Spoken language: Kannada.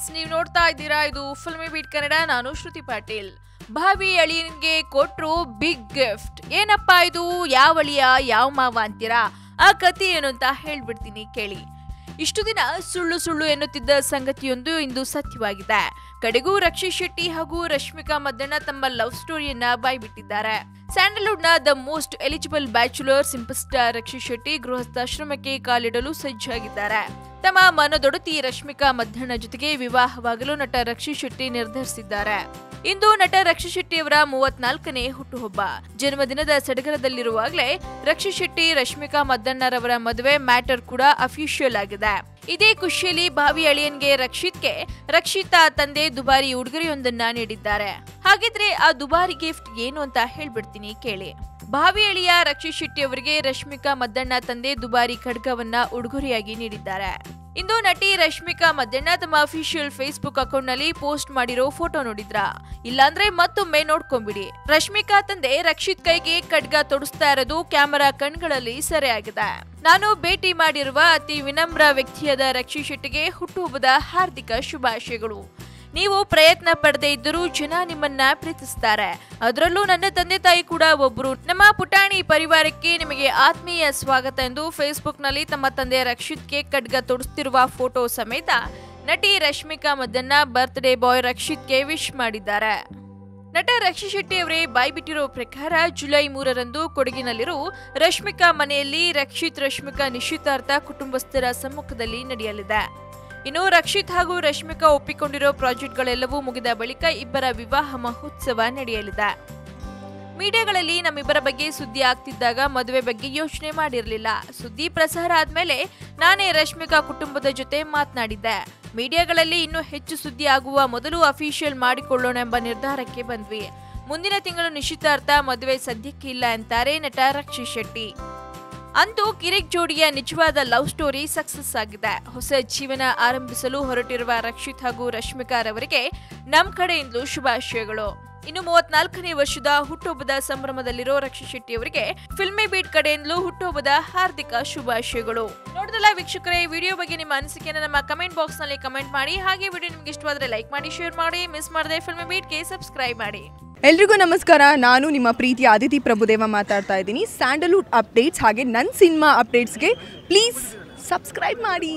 ಫ್ರೆಂಡ್ಸ್, ನೀವು ನೋಡ್ತಾ ಇದ್ದೀರಾ ಇದು ಫಿಲ್ಮಿ ಬೀಟ್ ಕನ್ನಡ. ನಾನು ಶ್ರುತಿ ಪಾಟೀಲ್. ಭಾವಿ ಅಳಿಯನಿಗೆ ಕೊಟ್ರು ಬಿಗ್ ಗಿಫ್ಟ್. ಏನಪ್ಪಾ ಇದು? ಯಾವ ಅಳಿಯ ಯಾವ ಮಾವ ಅಂತೀರಾ? ಆ ಕಥೆ ಏನು ಅಂತ ಹೇಳ್ಬಿಡ್ತೀನಿ ಕೇಳಿ. ಇಷ್ಟು ದಿನ ಸುಳ್ಳು ಸುಳ್ಳು ಎನ್ನುತ್ತಿದ್ದ ಸಂಗತಿಯೊಂದು ಇಂದು ಸತ್ಯವಾಗಿದೆ. ಕಡೆಗೂ ರಕ್ಷಿತ್ ಶೆಟ್ಟಿ ಹಾಗೂ ರಶ್ಮಿಕಾ ಮದ್ದಣ್ಣ ತಮ್ಮ ಲವ್ ಸ್ಟೋರಿಯನ್ನ ಬಾಯ್ಬಿಟ್ಟಿದ್ದಾರೆ. ಸ್ಯಾಂಡಲ್ವುಡ್ ನ the most eligible bachelor simple star Rakshit Shetty ಗೃಹಸ್ಥಾಶ್ರಮಕ್ಕೆ ಕಾಲಿಡಲು ಸಜ್ಜಾಗಿದ್ದಾರೆ. ತಮ್ಮ ಮನದೊಡತಿ ರಶ್ಮಿಕಾ ಮದ್ದಣ್ಣ ಜೊತೆಗೆ ವಿವಾಹವಾಗಲು ನಟ ರಕ್ಷಿತ್ ಶೆಟ್ಟಿ ನಿರ್ಧರಿಸಿದ್ದಾರೆ. ಇಂದು ನಟ ರಕ್ಷಿತ್ ಶೆಟ್ಟಿ ಅವರ 34ನೇ ಹುಟ್ಟುಹಬ್ಬ. ಜನ್ಮದಿನದ ಸಡಗರದಲ್ಲಿರುವಾಗಲೇ ರಕ್ಷಿತ್ ಶೆಟ್ಟಿ ರಶ್ಮಿಕಾ ಮದ್ದಣ್ಣರವರ ಮದುವೆ ಮ್ಯಾಟರ್ ಕೂಡ ಅಫಿಷಿಯಲ್ ಆಗಿದೆ. ಇದೇ ಖುಷಿಯಲ್ಲಿ ಭಾವಿ ಅಳಿಯನ್ಗೆ ರಕ್ಷಿತಾ ತಂದೆ ದುಬಾರಿ ಉಡುಗೊರೆಯೊಂದನ್ನ ನೀಡಿದ್ದಾರೆ. ಹಾಗಿದ್ರೆ ಆ ದುಬಾರಿ ಗಿಫ್ಟ್ ಏನು ಅಂತ ಹೇಳ್ಬಿಡ್ತೀನಿ ಕೇಳಿ. ಭಾವಿ ಅಳಿಯ ರಕ್ಷಿತ್ ಶೆಟ್ಟಿ ಅವರಿಗೆ ರಶ್ಮಿಕಾ ಮದ್ದಣ್ಣ ತಂದೆ ದುಬಾರಿ ಖಡ್ಗವನ್ನ ಉಡುಗೊರೆಯಾಗಿ ನೀಡಿದ್ದಾರೆ. ಇಂದು ನಟಿ ರಶ್ಮಿಕಾ ಮದ್ದಣ್ಣ ತಮ್ಮ ಅಫಿಷಿಯಲ್ ಫೇಸ್ಬುಕ್ ಅಕೌಂಟ್ ನಲ್ಲಿ ಪೋಸ್ಟ್ ಮಾಡಿರೋ ಫೋಟೋ ನೋಡಿದ್ರಾ? ಇಲ್ಲಾಂದ್ರೆ ಮತ್ತೊಮ್ಮೆ ನೋಡ್ಕೊಂಬಿಡಿ. ರಶ್ಮಿಕಾ ತಂದೆ ರಕ್ಷಿತ್ ಕೈಗೆ ಖಡ್ಗ ತೊಡಿಸ್ತಾ ಇರೋದು ಕ್ಯಾಮೆರಾ ಕಣ್ಗಳಲ್ಲಿ ಸೆರೆಯಾಗಿದೆ. ನಾನು ಭೇಟಿ ಮಾಡಿರುವ ಅತಿ ವಿನಮ್ರ ವ್ಯಕ್ತಿಯಾದ ರಕ್ಷಿತ್ ಶೆಟ್ಟಿಗೆ ಹುಟ್ಟುಹಬ್ಬದ ಹಾರ್ದಿಕ ಶುಭಾಶಯಗಳು. ನೀವು ಪ್ರಯತ್ನ ಪಡದೇ ಇದ್ದರೂ ಜನ ನಿಮ್ಮನ್ನ ಪ್ರೀತಿಸ್ತಾರೆ. ಅದರಲ್ಲೂ ನನ್ನ ತಂದೆ ತಾಯಿ ಕೂಡ ಒಬ್ರು. ನಮ್ಮ ಪುಟಾಣಿ ಪರಿವಾರಕ್ಕೆ ನಿಮಗೆ ಆತ್ಮೀಯ ಸ್ವಾಗತ ಎಂದು ಫೇಸ್ಬುಕ್ ನಲ್ಲಿ ತಮ್ಮ ತಂದೆ ರಕ್ಷಿತ್ಗೆ ಖಡ್ಗ ತೊಡಿಸ್ತಿರುವ ಫೋಟೋ ಸಮೇತ ನಟಿ ರಶ್ಮಿಕಾ ಮದ್ದಣ್ಣ ಬರ್ತ್ಡೇ ಬಾಯ್ ರಕ್ಷಿತ್ಗೆ ವಿಶ್ ಮಾಡಿದ್ದಾರೆ. ನಟ ರಕ್ಷಿತ್ ಶೆಟ್ಟಿ ಅವರೇ ಬಾಯ್ಬಿಟ್ಟಿರೋ ಪ್ರಕಾರ ಜುಲೈ 3ರಂದು ಕೊಡಗಿನಲ್ಲಿರೋ ರಶ್ಮಿಕಾ ಮನೆಯಲ್ಲಿ ರಶ್ಮಿಕಾ ನಿಶ್ಚಿತಾರ್ಥ ಕುಟುಂಬಸ್ಥರ ಸಮ್ಮುಖದಲ್ಲಿ ನಡೆಯಲಿದೆ. ಇನ್ನು ರಕ್ಷಿತ್ ಹಾಗೂ ರಶ್ಮಿಕಾ ಒಪ್ಪಿಕೊಂಡಿರೋ ಪ್ರಾಜೆಕ್ಟ್ಗಳೆಲ್ಲವೂ ಮುಗಿದ ಬಳಿಕ ಇಬ್ಬರ ವಿವಾಹ ಮಹೋತ್ಸವ ನಡೆಯಲಿದೆ. ಮೀಡಿಯಾಗಳಲ್ಲಿ ನಮ್ಮಿಬ್ಬರ ಬಗ್ಗೆ ಸುದ್ದಿ ಆಗ್ತಿದ್ದಾಗ ಮದುವೆ ಬಗ್ಗೆ ಯೋಚನೆ ಮಾಡಿರಲಿಲ್ಲ. ಸುದ್ದಿ ಪ್ರಸಾರ ಆದ್ಮೇಲೆ ನಾನೇ ರಶ್ಮಿಕಾ ಕುಟುಂಬದ ಜೊತೆ ಮಾತನಾಡಿದ್ದೆ. ಮೀಡಿಯಾಗಳಲ್ಲಿ ಇನ್ನೂ ಹೆಚ್ಚು ಸುದ್ದಿ ಆಗುವ ಮೊದಲು ಅಫಿಷಿಯಲ್ ಮಾಡಿಕೊಳ್ಳೋಣ ಎಂಬ ನಿರ್ಧಾರಕ್ಕೆ ಬಂದ್ವಿ. ಮುಂದಿನ ತಿಂಗಳು ನಿಶ್ಚಿತಾರ್ಥ, ಮದುವೆ ಸದ್ಯಕ್ಕೆ ಇಲ್ಲ ಅಂತಾರೆ ನಟ ರಕ್ಷಿತ್ ಶೆಟ್ಟಿ. ಅಂತೂ ಕಿರಿಕ್ ಜೋಡಿಯ ನಿಜವಾದ ಲವ್ ಸ್ಟೋರಿ ಸಕ್ಸಸ್ ಆಗಿದೆ. ಹೊಸ ಜೀವನ ಆರಂಭಿಸಲು ಹೊರಟಿರುವ ರಕ್ಷಿತ್ ಹಾಗೂ ರಶ್ಮಿಕಾರವರಿಗೆ ನಮ್ಮ ಕಡೆಯಿಂದಲೂ ಶುಭಾಶಯಗಳು. ಇನ್ನು 34ನೇ ವರ್ಷದ ಹುಟ್ಟುಹಬ್ಬದ ಸಂಭ್ರಮದಲ್ಲಿರೋ ರಕ್ಷಿತ್ ಶೆಟ್ಟಿ ಅವರಿಗೆ ಫಿಲ್ಮಿ ಬೀಟ್ ಕಡೆಯಿಂದಲೂ ಹುಟ್ಟುಹಬ್ಬದ ಹಾರ್ದಿಕ ಶುಭಾಶಯಗಳು. ನೋಡಿದ್ರಲ್ಲ ವೀಕ್ಷಕರೇ, ವಿಡಿಯೋ ಬಗ್ಗೆ ನಿಮ್ಮ ಅನಿಸಿಕೆಯನ್ನು ನಮ್ಮ ಕಮೆಂಟ್ ಬಾಕ್ಸ್ ನಲ್ಲಿ ಕಮೆಂಟ್ ಮಾಡಿ. ಹಾಗೆ ವಿಡಿಯೋ ನಿಮ್ಗೆ ಇಷ್ಟವಾದರೆ ಲೈಕ್ ಮಾಡಿ, ಶೇರ್ ಮಾಡಿ, ಮಿಸ್ ಮಾಡದೆ ಫಿಲ್ಮಿ ಬೀಟ್ಗೆ ಸಬ್ಸ್ಕ್ರೈಬ್ ಮಾಡಿ. ಎಲ್ರಿಗೂ ನಮಸ್ಕಾರ. ನಾನು ನಿಮ್ಮ ಪ್ರೀತಿಯ ಅದಿತಿ ಪ್ರಭುದೇವ ಮಾತಾಡ್ತಾ ಇದ್ದೀನಿ. ಸ್ಯಾಂಡಲ್ವುಡ್ ಅಪ್ಡೇಟ್ಸ್ ಹಾಗೆ ನನ್ನ ಸಿನಿಮಾ ಅಪ್ಡೇಟ್ಸ್ಗೆ ಪ್ಲೀಸ್ ಸಬ್ಸ್ಕ್ರೈಬ್ ಮಾಡಿ.